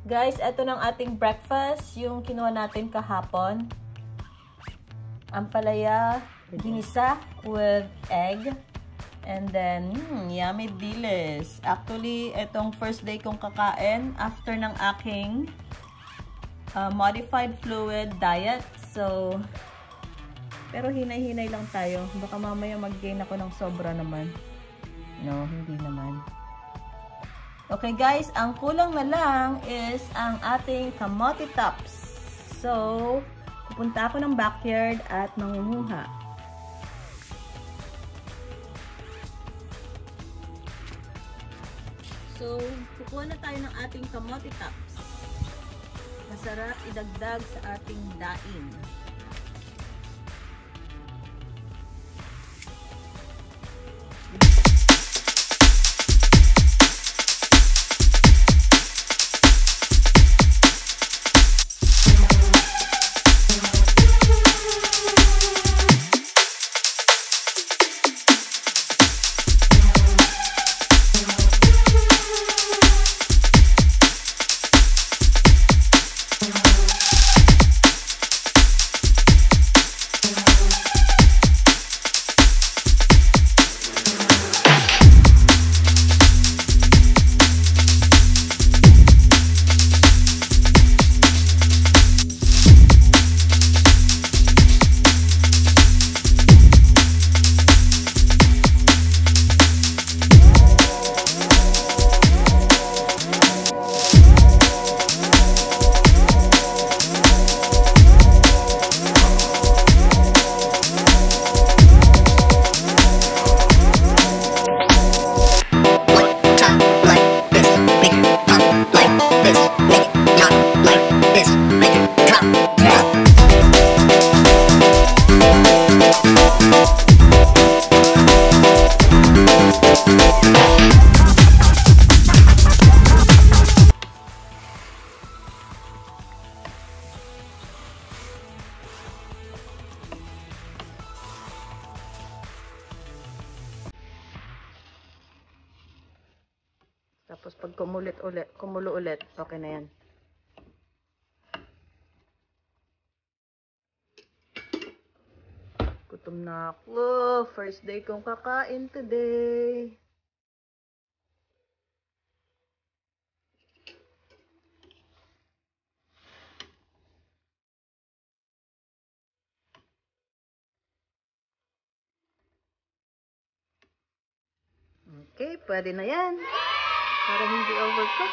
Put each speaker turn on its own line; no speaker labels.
Guys, ito ng ating breakfast, yung kinuha natin kahapon. Ampalaya, ginisa with egg. And then, yummy dilis. Actually, itong first day kong kakain after ng aking modified fluid diet. So, pero hinay-hinay lang tayo. Baka mamaya mag-gain ako ng sobra naman. No, hindi naman. Okay guys, ang kulang na lang is ang ating kamote tops. So, pupunta ako ng backyard at mangunguha. So, kukuha na tayo ng ating kamote tops. Masarap idagdag sa ating daing. Tapos pag kumulo ulit, okay na yan. Gutom na ako. First day kong kakain today. Okay, pwede na yan. Para hindi overcook.